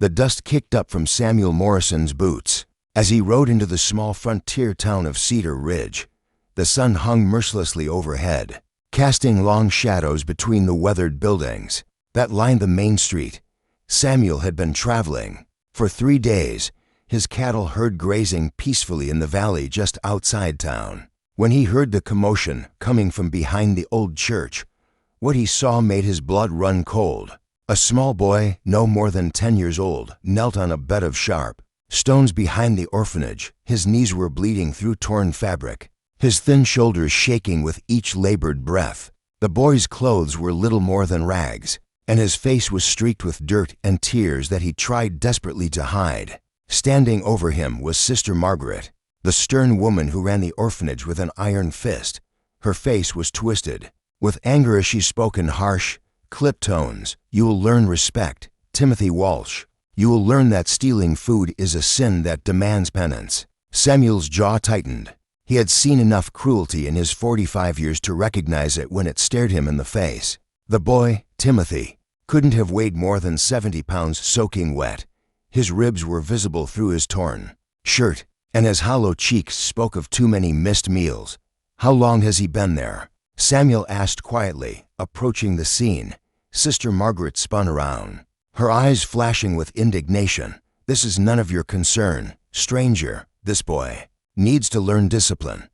The dust kicked up from Samuel Morrison's boots. As he rode into the small frontier town of Cedar Ridge, the sun hung mercilessly overhead, casting long shadows between the weathered buildings that lined the main street. Samuel had been traveling. For 3 days, his cattle herd grazing peacefully in the valley just outside town. When he heard the commotion coming from behind the old church, what he saw made his blood run cold. A small boy, no more than 10 years old, knelt on a bed of sharp stones behind the orphanage. His knees were bleeding through torn fabric, his thin shoulders shaking with each labored breath. The boy's clothes were little more than rags, and his face was streaked with dirt and tears that he tried desperately to hide. Standing over him was Sister Margaret, the stern woman who ran the orphanage with an iron fist. Her face was twisted with anger as she spoke in harsh, clipped tones. "You will learn respect, Timothy Walsh. You will learn that stealing food is a sin that demands penance." Samuel's jaw tightened. He had seen enough cruelty in his 45 years to recognize it when it stared him in the face. The boy, Timothy, couldn't have weighed more than 70 pounds soaking wet. His ribs were visible through his torn shirt, and his hollow cheeks spoke of too many missed meals. "How long has he been there?" Samuel asked quietly, approaching the scene. Sister Margaret spun around, her eyes flashing with indignation. "This is none of your concern, stranger. This boy needs to learn discipline.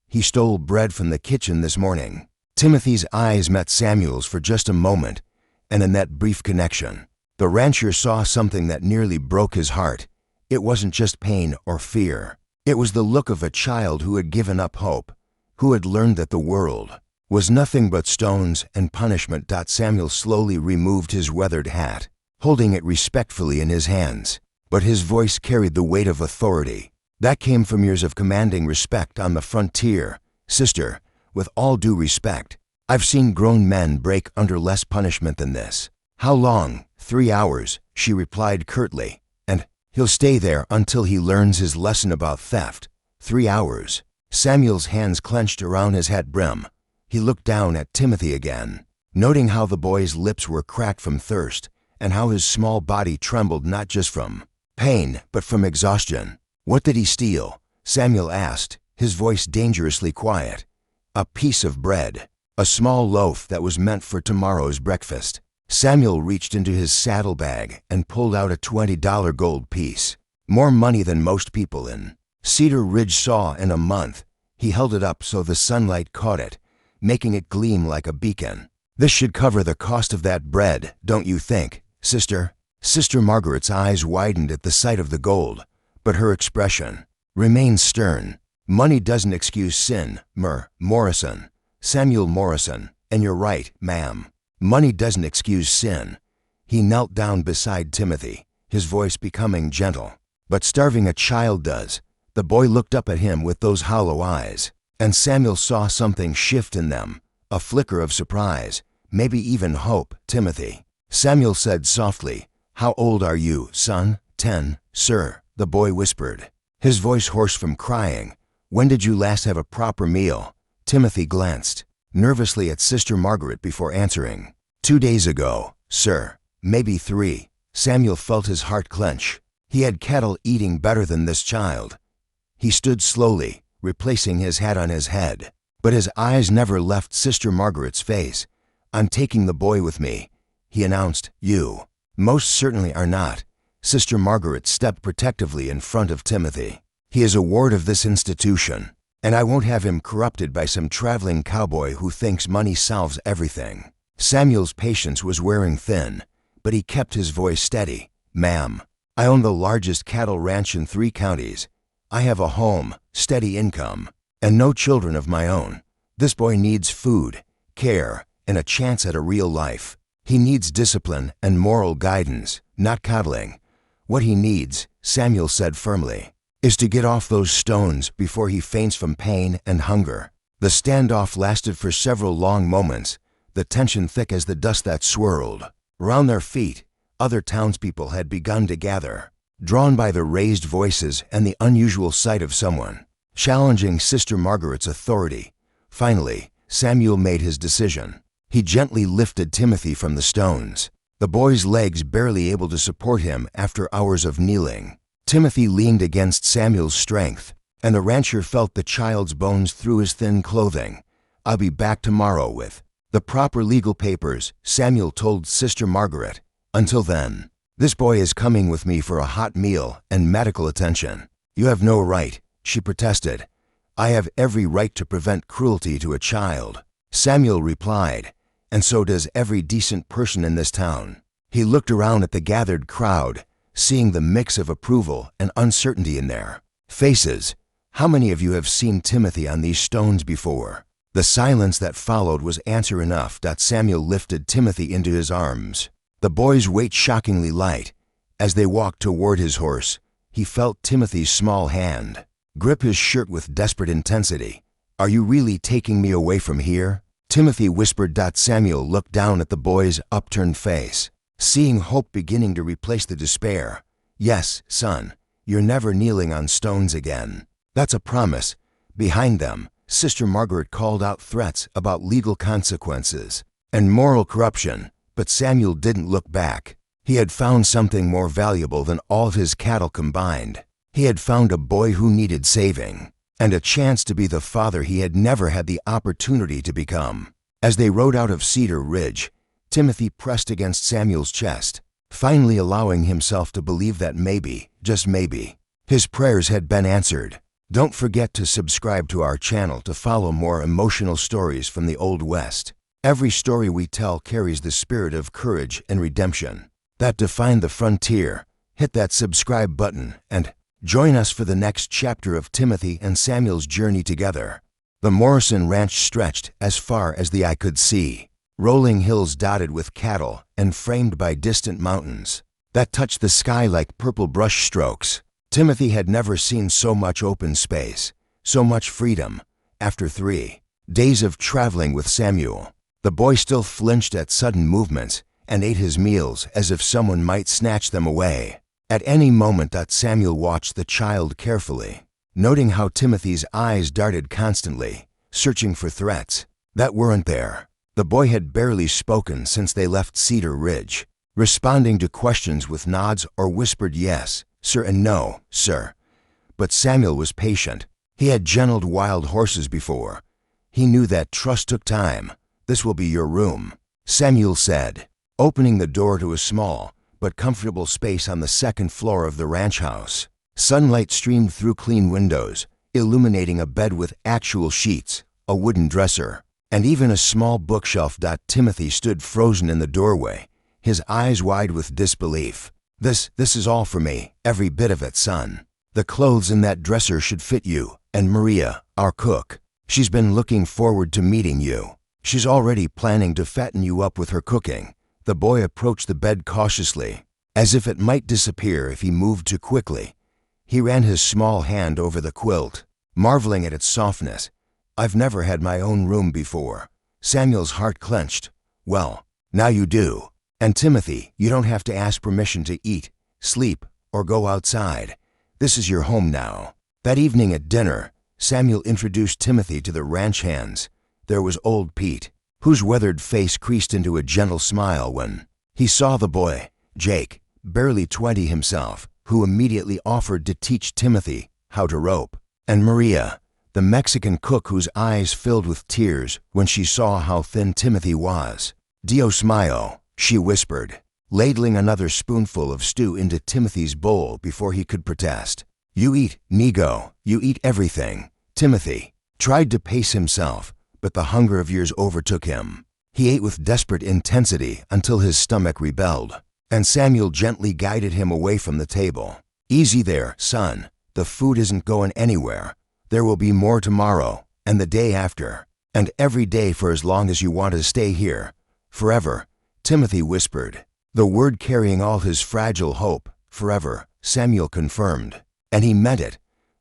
He stole bread from the kitchen this morning." Timothy's eyes met Samuel's for just a moment, and in that brief connection, the rancher saw something that nearly broke his heart. It wasn't just pain or fear. It was the look of a child who had given up hope, who had learned that the world was nothing but stones and punishment. Samuel slowly removed his weathered hat, holding it respectfully in his hands, but his voice carried the weight of authority that came from years of commanding respect on the frontier. "Sister, with all due respect, I've seen grown men break under less punishment than this." "How long?" 3 hours, she replied curtly. "And he'll stay there until he learns his lesson about theft." 3 hours. Samuel's hands clenched around his hat brim. He looked down at Timothy again, noting how the boy's lips were cracked from thirst and how his small body trembled not just from pain but from exhaustion. "What did he steal?" Samuel asked, his voice dangerously quiet. "A piece of bread, a small loaf that was meant for tomorrow's breakfast." Samuel reached into his saddlebag and pulled out a $20 gold piece, more money than most people in Cedar Ridge saw in a month. He held it up so the sunlight caught it, making it gleam like a beacon. "This should cover the cost of that bread, don't you think, sister?" Sister Margaret's eyes widened at the sight of the gold, but her expression remained stern. "Money doesn't excuse sin, Morrison. Samuel Morrison, and you're right, ma'am. Money doesn't excuse sin." He knelt down beside Timothy, his voice becoming gentle. "But starving a child does." The boy looked up at him with those hollow eyes, and Samuel saw something shift in them, a flicker of surprise, maybe even hope. "Timothy," Samuel said softly, "how old are you, son?" 10, sir," the boy whispered, his voice hoarse from crying. "When did you last have a proper meal?" Timothy glanced nervously at Sister Margaret before answering. 2 days ago, sir. Maybe 3. Samuel felt his heart clench. He had cattle eating better than this child. He stood slowly, replacing his hat on his head, but his eyes never left Sister Margaret's face. "I'm taking the boy with me," he announced. "You most certainly are not." Sister Margaret stepped protectively in front of Timothy. "He is a ward of this institution, and I won't have him corrupted by some traveling cowboy who thinks money solves everything." Samuel's patience was wearing thin, but he kept his voice steady. "Ma'am, I own the largest cattle ranch in 3 counties. I have a home, steady income, and no children of my own. This boy needs food, care, and a chance at a real life. He needs discipline and moral guidance, not coddling. What he needs," Samuel said firmly, "is to get off those stones before he faints from pain and hunger." The standoff lasted for several long moments, the tension thick as the dust that swirled around their feet. Other townspeople had begun to gather, drawn by the raised voices and the unusual sight of someone challenging Sister Margaret's authority. Finally, Samuel made his decision. He gently lifted Timothy from the stones, the boy's legs barely able to support him after hours of kneeling. Timothy leaned against Samuel's strength, and the rancher felt the child's bones through his thin clothing. "I'll be back tomorrow with the proper legal papers," Samuel told Sister Margaret. "Until then, this boy is coming with me for a hot meal and medical attention." "You have no right," she protested. "I have every right to prevent cruelty to a child," Samuel replied, "and so does every decent person in this town." He looked around at the gathered crowd, seeing the mix of approval and uncertainty in their faces. "How many of you have seen Timothy on these stones before?" The silence that followed was answer enough. Samuel lifted Timothy into his arms, the boy's weight shockingly light. As they walked toward his horse, he felt Timothy's small hand grip his shirt with desperate intensity. "Are you really taking me away from here?" Timothy whispered. Samuel looked down at the boy's upturned face, seeing hope beginning to replace the despair. "Yes, son, you're never kneeling on stones again. That's a promise." Behind them, Sister Margaret called out threats about legal consequences and moral corruption, but Samuel didn't look back. He had found something more valuable than all of his cattle combined. He had found a boy who needed saving, and a chance to be the father he had never had the opportunity to become. As they rode out of Cedar Ridge, Timothy pressed against Samuel's chest, finally allowing himself to believe that maybe, just maybe, his prayers had been answered. Don't forget to subscribe to our channel to follow more emotional stories from the Old West. Every story we tell carries the spirit of courage and redemption that defined the frontier. Hit that subscribe button and join us for the next chapter of Timothy and Samuel's journey together. The Morrison Ranch stretched as far as the eye could see, rolling hills dotted with cattle and framed by distant mountains that touched the sky like purple brush strokes. Timothy had never seen so much open space, so much freedom. After 3 days of traveling with Samuel, the boy still flinched at sudden movements and ate his meals as if someone might snatch them away at any moment. Samuel watched the child carefully, noting how Timothy's eyes darted constantly, searching for threats that weren't there. The boy had barely spoken since they left Cedar Ridge, responding to questions with nods or whispered yes, sir, and no, sir. But Samuel was patient. He had gentled wild horses before. He knew that trust took time. "This will be your room," Samuel said, opening the door to a small but comfortable space on the second floor of the ranch house. Sunlight streamed through clean windows, illuminating a bed with actual sheets, a wooden dresser, and even a small bookshelf. Timothy stood frozen in the doorway, his eyes wide with disbelief. This is all for me, every bit of it, son. The clothes in that dresser should fit you, and Maria, our cook. She's been looking forward to meeting you. She's already planning to fatten you up with her cooking." The boy approached the bed cautiously, as if it might disappear if he moved too quickly. He ran his small hand over the quilt, marveling at its softness. "I've never had my own room before." Samuel's heart clenched. "Well, now you do. And Timothy, you don't have to ask permission to eat, sleep, or go outside. This is your home now." That evening at dinner, Samuel introduced Timothy to the ranch hands. There was old Pete, whose weathered face creased into a gentle smile when he saw the boy, Jake, barely 20 himself, who immediately offered to teach Timothy how to rope, and Maria, the Mexican cook whose eyes filled with tears when she saw how thin Timothy was. "Dios mío," she whispered, ladling another spoonful of stew into Timothy's bowl before he could protest. "You eat, Nigo, you eat everything." Timothy tried to pace himself, but the hunger of years overtook him. He ate with desperate intensity until his stomach rebelled, and Samuel gently guided him away from the table. "Easy there, son. The food isn't going anywhere. There will be more tomorrow, and the day after, and every day for as long as you want to stay here. Forever," Timothy whispered, the word carrying all his fragile hope. "Forever," Samuel confirmed, and he meant it.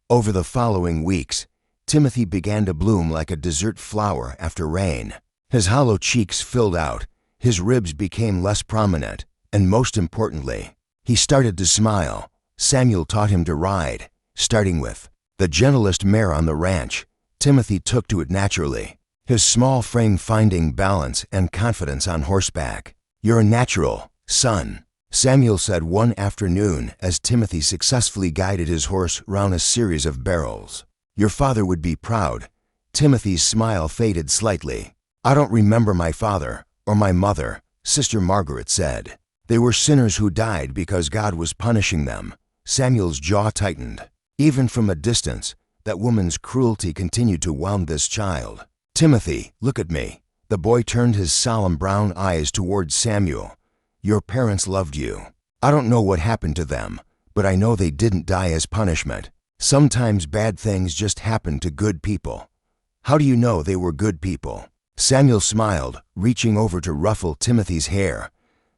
Over the following weeks, Timothy began to bloom like a desert flower after rain. His hollow cheeks filled out, his ribs became less prominent, and most importantly, he started to smile. Samuel taught him to ride, starting with the gentlest mare on the ranch. Timothy took to it naturally, his small frame finding balance and confidence on horseback. "You're a natural," "Son," Samuel said one afternoon as Timothy successfully guided his horse round a series of barrels. "Your father would be proud." Timothy's smile faded slightly. "I don't remember my father or my mother," Sister Margaret said. "They were sinners who died because God was punishing them." Samuel's jaw tightened. Even from a distance, that woman's cruelty continued to wound this child. "Timothy, look at me." The boy turned his solemn brown eyes toward Samuel. "Your parents loved you. I don't know what happened to them, but I know they didn't die as punishment. Sometimes bad things just happen to good people." "How do you know they were good people?" Samuel smiled, reaching over to ruffle Timothy's hair.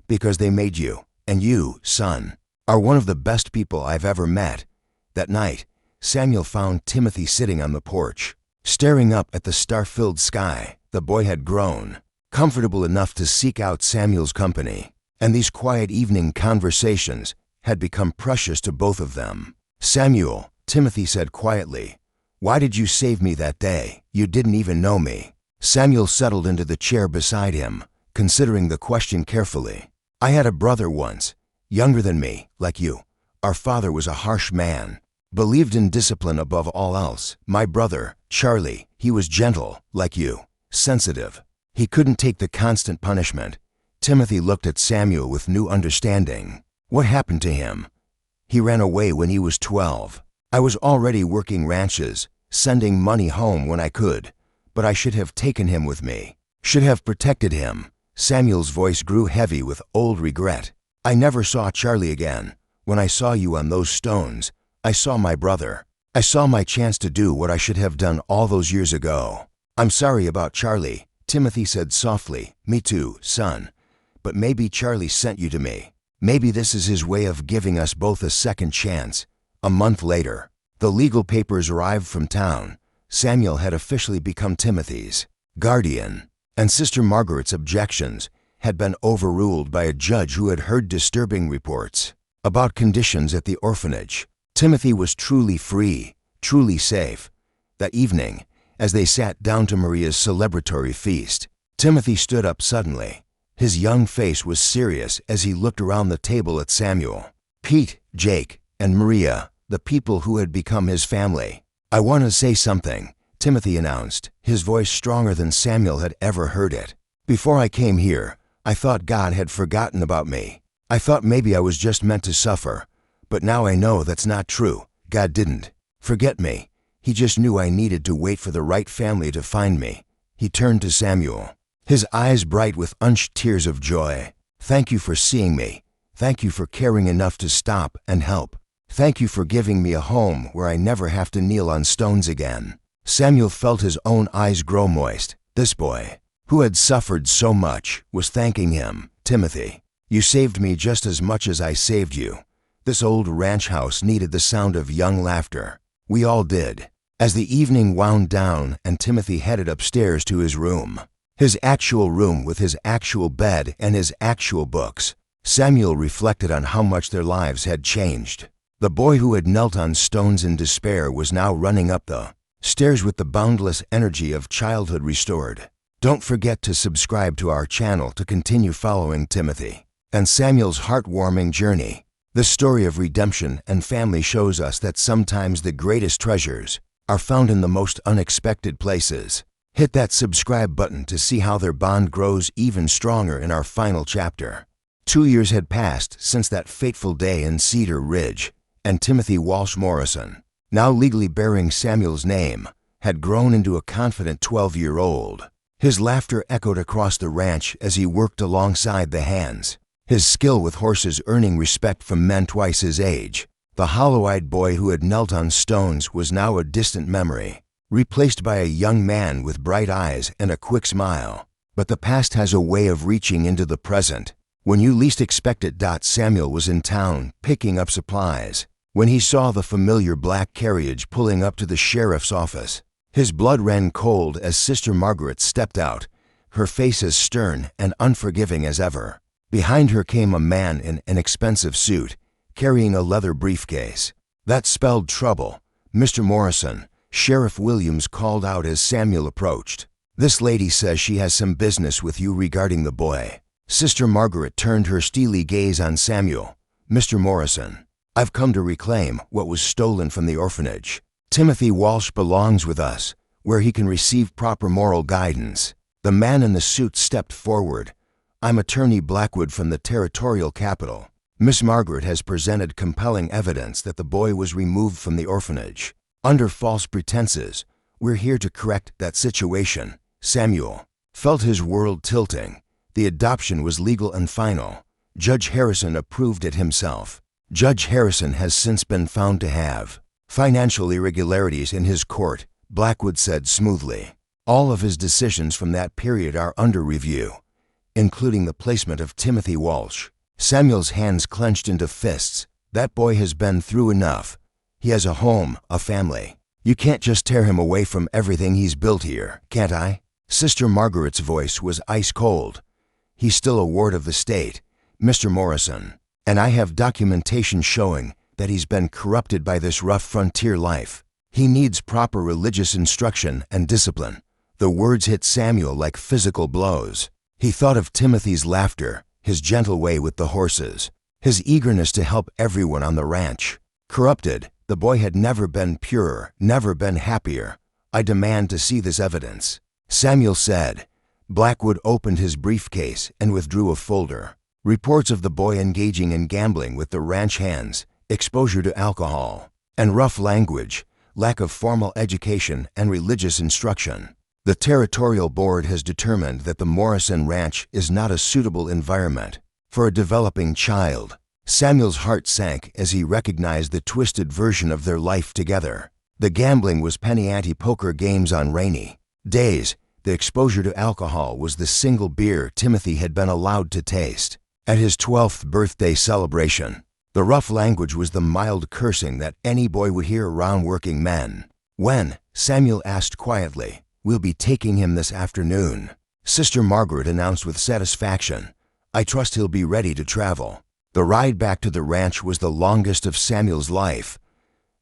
"Because they made you, and you, son, are one of the best people I've ever met." That night, Samuel found Timothy sitting on the porch, staring up at the star-filled sky. The boy had grown comfortable enough to seek out Samuel's company, and these quiet evening conversations had become precious to both of them. "Samuel," Timothy said quietly, "why did you save me that day? You didn't even know me." Samuel settled into the chair beside him, considering the question carefully. "I had a brother once, younger than me, like you. Our father was a harsh man, believed in discipline above all else. My brother, Charlie, he was gentle, like you, sensitive. He couldn't take the constant punishment." Timothy looked at Samuel with new understanding. "What happened to him?" "He ran away when he was 12. I was already working ranches, sending money home when I could, but I should have taken him with me. Should have protected him." Samuel's voice grew heavy with old regret. "I never saw Charlie again. When I saw you on those stones, I saw my brother. I saw my chance to do what I should have done all those years ago." "I'm sorry about Charlie," Timothy said softly. "Me too, son. But maybe Charlie sent you to me. Maybe this is his way of giving us both a second chance." A month later, the legal papers arrived from town. Samuel had officially become Timothy's guardian, and Sister Margaret's objections had been overruled by a judge who had heard disturbing reports about conditions at the orphanage. Timothy was truly free, truly safe. That evening, as they sat down to Maria's celebratory feast, Timothy stood up suddenly. His young face was serious as he looked around the table at Samuel, Pete, Jake, and Maria, the people who had become his family. "I want to say something," Timothy announced, his voice stronger than Samuel had ever heard it. "Before I came here, I thought God had forgotten about me. I thought maybe I was just meant to suffer. But now I know that's not true. God didn't forget me. He just knew I needed to wait for the right family to find me." He turned to Samuel, his eyes bright with unshed tears of joy. "Thank you for seeing me. Thank you for caring enough to stop and help. Thank you for giving me a home where I never have to kneel on stones again." Samuel felt his own eyes grow moist. This boy, who had suffered so much, was thanking him. "Timothy, you saved me just as much as I saved you." This old ranch house needed the sound of young laughter. We all did. As the evening wound down and Timothy headed upstairs to his room, his actual room with his actual bed and his actual books, Samuel reflected on how much their lives had changed. The boy who had knelt on stones in despair was now running up the stairs with the boundless energy of childhood restored. Don't forget to subscribe to our channel to continue following Timothy and Samuel's heartwarming journey. The story of redemption and family shows us that sometimes the greatest treasures are found in the most unexpected places. Hit that subscribe button to see how their bond grows even stronger in our final chapter. 2 years had passed since that fateful day in Cedar Ridge, and Timothy Walsh Morrison, now legally bearing Samuel's name, had grown into a confident 12-year-old. His laughter echoed across the ranch as he worked alongside the hands, his skill with horses earning respect from men twice his age. The hollow-eyed boy who had knelt on stones was now a distant memory, replaced by a young man with bright eyes and a quick smile. But the past has a way of reaching into the present. When you least expect it, Samuel was in town, picking up supplies, when he saw the familiar black carriage pulling up to the sheriff's office. His blood ran cold as Sister Margaret stepped out, her face as stern and unforgiving as ever. Behind her came a man in an expensive suit, carrying a leather briefcase. That spelled trouble. "Mr. Morrison," Sheriff Williams called out as Samuel approached. "This lady says she has some business with you regarding the boy." Sister Margaret turned her steely gaze on Samuel. "Mr. Morrison, I've come to reclaim what was stolen from the orphanage. Timothy Walsh belongs with us, where he can receive proper moral guidance." The man in the suit stepped forward. "I'm Attorney Blackwood from the Territorial Capital. Miss Margaret has presented compelling evidence that the boy was removed from the orphanage under false pretenses. We're here to correct that situation." Samuel felt his world tilting. The adoption was legal and final. Judge Harrison approved it himself. Judge Harrison has since been found to have financial irregularities in his court, Blackwood said smoothly. All of his decisions from that period are under review, including the placement of Timothy Walsh. Samuel's hands clenched into fists. That boy has been through enough. He has a home, a family. You can't just tear him away from everything he's built here, can't I? Sister Margaret's voice was ice cold. He's still a ward of the state, Mr. Morrison, and I have documentation showing that he's been corrupted by this rough frontier life. He needs proper religious instruction and discipline. The words hit Samuel like physical blows. He thought of Timothy's laughter, his gentle way with the horses, his eagerness to help everyone on the ranch. Corrupted, the boy had never been purer, never been happier. "I demand to see this evidence," Samuel said. Blackwood opened his briefcase and withdrew a folder. Reports of the boy engaging in gambling with the ranch hands, exposure to alcohol, and rough language, lack of formal education and religious instruction. The Territorial Board has determined that the Morrison Ranch is not a suitable environment for a developing child. Samuel's heart sank as he recognized the twisted version of their life together. The gambling was penny ante poker games on rainy days. The exposure to alcohol was the single beer Timothy had been allowed to taste at his 12th birthday celebration. The rough language was the mild cursing that any boy would hear around working men. "When?" Samuel asked quietly. "We'll be taking him this afternoon," Sister Margaret announced with satisfaction. "I trust he'll be ready to travel." The ride back to the ranch was the longest of Samuel's life.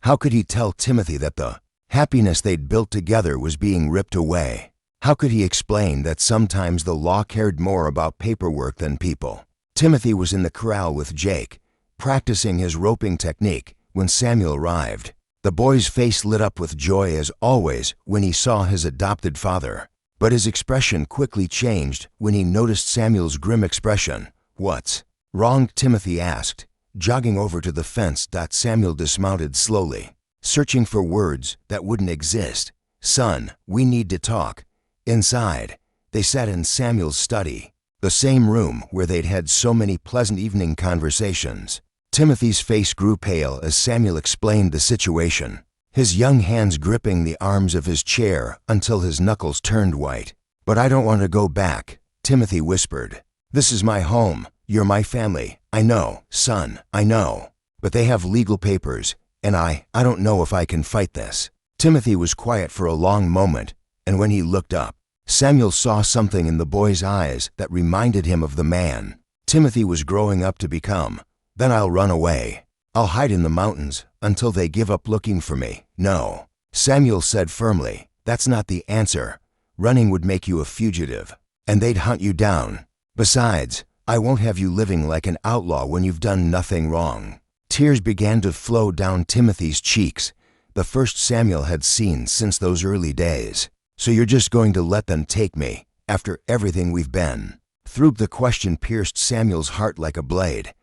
How could he tell Timothy that the happiness they'd built together was being ripped away? How could he explain that sometimes the law cared more about paperwork than people? Timothy was in the corral with Jake, practicing his roping technique, when Samuel arrived. The boy's face lit up with joy as always when he saw his adopted father. But his expression quickly changed when he noticed Samuel's grim expression. "What's wrong?" Timothy asked. Jogging over to the fence, Samuel dismounted slowly, searching for words that wouldn't exist. "Son, we need to talk." Inside, they sat in Samuel's study, the same room where they'd had so many pleasant evening conversations. Timothy's face grew pale as Samuel explained the situation, his young hands gripping the arms of his chair until his knuckles turned white. "But I don't want to go back," Timothy whispered. "This is my home. You're my family. I know, son, I know. But they have legal papers, and I don't know if I can fight this." Timothy was quiet for a long moment, and when he looked up, Samuel saw something in the boy's eyes that reminded him of the man Timothy was growing up to become. "Then I'll run away. I'll hide in the mountains until they give up looking for me." "No," Samuel said firmly. "That's not the answer. Running would make you a fugitive, and they'd hunt you down. Besides, I won't have you living like an outlaw when you've done nothing wrong." Tears began to flow down Timothy's cheeks, the first Samuel had seen since those early days. "So you're just going to let them take me, after everything we've been through?" The question pierced Samuel's heart like a blade.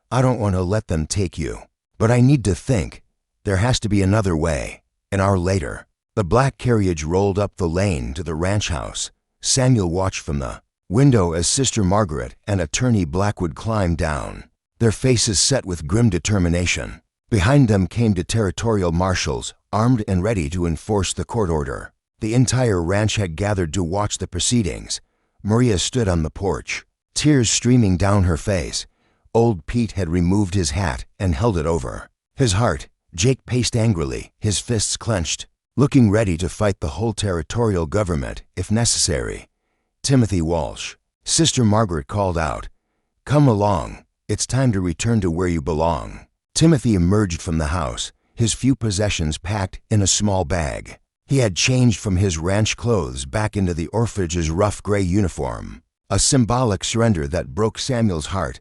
"I don't want to let them take you, but I need to think. There has to be another way." An hour later, the black carriage rolled up the lane to the ranch house. Samuel watched from the window as Sister Margaret and Attorney Blackwood climbed down, their faces set with grim determination. Behind them came the territorial marshals, armed and ready to enforce the court order. The entire ranch had gathered to watch the proceedings. Maria stood on the porch, tears streaming down her face. Old Pete had removed his hat and held it over his heart. Jake paced angrily, his fists clenched, looking ready to fight the whole territorial government if necessary. "Timothy Walsh," Sister Margaret called out. "Come along. It's time to return to where you belong." Timothy emerged from the house, his few possessions packed in a small bag. He had changed from his ranch clothes back into the orphanage's rough gray uniform. a symbolic surrender that broke Samuel's heart.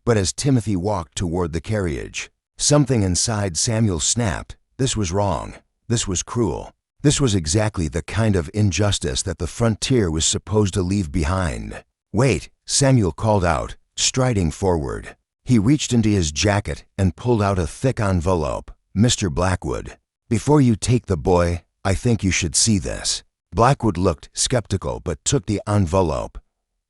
But as Timothy walked toward the carriage, something inside Samuel snapped. This was wrong. This was cruel. This was exactly the kind of injustice that the frontier was supposed to leave behind. "Wait," Samuel called out, striding forward. He reached into his jacket and pulled out a thick envelope. "Mr. Blackwood, before you take the boy, I think you should see this." Blackwood looked skeptical but took the envelope.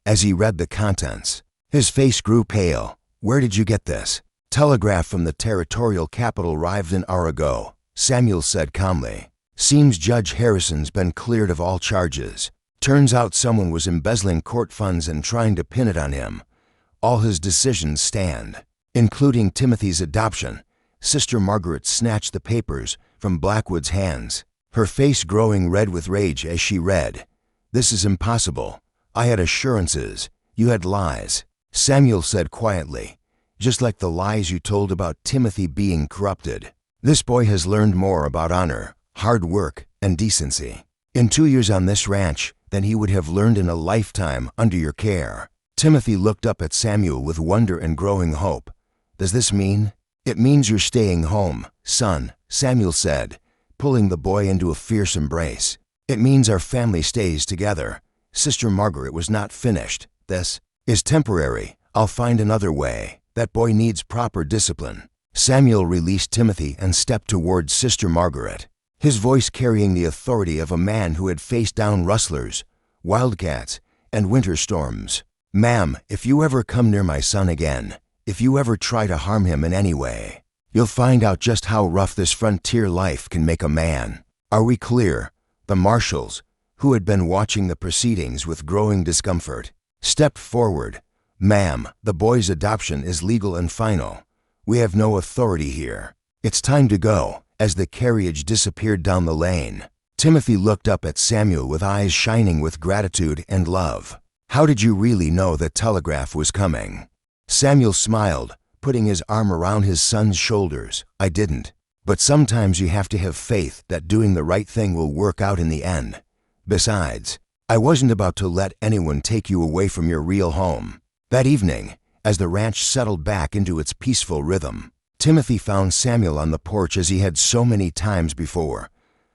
As he read the contents, his face grew pale. "Where did you get this?" "Telegraph from the territorial capital arrived an hour ago," Samuel said calmly. "Seems Judge Harrison's been cleared of all charges. Turns out someone was embezzling court funds and trying to pin it on him. All his decisions stand, including Timothy's adoption." Sister Margaret snatched the papers from Blackwood's hands, her face growing red with rage as she read. "This is impossible. I had assurances. You had lies," Samuel said quietly. "Just like the lies you told about Timothy being corrupted. This boy has learned more about honor, hard work, and decency in 2 years on this ranch than he would have learned in a lifetime under your care." Timothy looked up at Samuel with wonder and growing hope. "Does this mean?" "It means you're staying home, son," Samuel said, pulling the boy into a fierce embrace. "It means our family stays together." Sister Margaret was not finished. "This is temporary. I'll find another way. That boy needs proper discipline." Samuel released Timothy and stepped toward Sister Margaret, his voice carrying the authority of a man who had faced down rustlers, wildcats, and winter storms. "Ma'am, if you ever come near my son again, if you ever try to harm him in any way, you'll find out just how rough this frontier life can make a man. Are we clear?" The marshals, who had been watching the proceedings with growing discomfort, stepped forward. "Ma'am, the boy's adoption is legal and final. We have no authority here. It's time to go." As the carriage disappeared down the lane, Timothy looked up at Samuel with eyes shining with gratitude and love. "How did you really know the telegraph was coming?" Samuel smiled, putting his arm around his son's shoulders. "I didn't. But sometimes you have to have faith that doing the right thing will work out in the end. Besides, I wasn't about to let anyone take you away from your real home." That evening, as the ranch settled back into its peaceful rhythm, Timothy found Samuel on the porch as he had so many times before.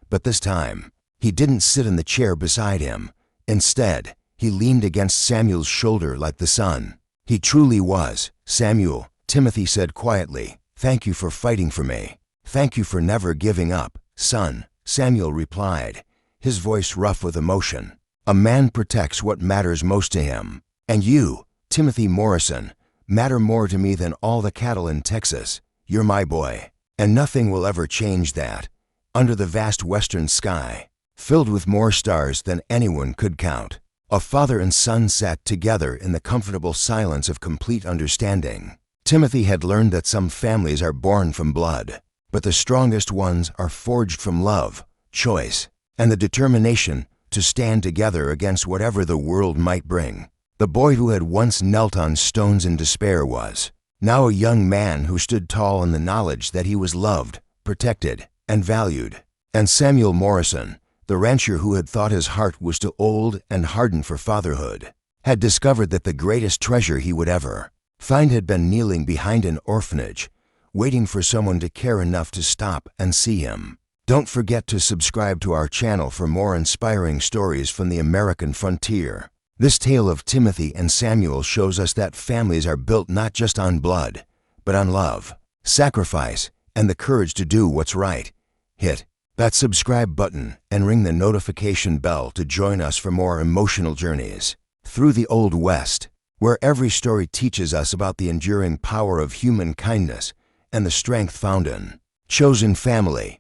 But this time, he didn't sit in the chair beside him. Instead, he leaned against Samuel's shoulder like the sun. "He truly was, Samuel," Timothy said quietly. "Thank you for fighting for me. Thank you for never giving up, son," Samuel replied, his voice rough with emotion. "A man protects what matters most to him. And you, Timothy Morrison, matter more to me than all the cattle in Texas. You're my boy, and nothing will ever change that." Under the vast western sky, filled with more stars than anyone could count, a father and son sat together in the comfortable silence of complete understanding. Timothy had learned that some families are born from blood, but the strongest ones are forged from love, choice, and the determination to stand together against whatever the world might bring. The boy who had once knelt on stones in despair was now a young man who stood tall in the knowledge that he was loved, protected, and valued. And Samuel Morrison, the rancher who had thought his heart was too old and hardened for fatherhood, had discovered that the greatest treasure he would ever find had been kneeling behind an orphanage, waiting for someone to care enough to stop and see him. Don't forget to subscribe to our channel for more inspiring stories from the American frontier. This tale of Timothy and Samuel shows us that families are built not just on blood, but on love, sacrifice, and the courage to do what's right. Hit that subscribe button and ring the notification bell to join us for more emotional journeys through the Old West, where every story teaches us about the enduring power of human kindness and the strength found in chosen family.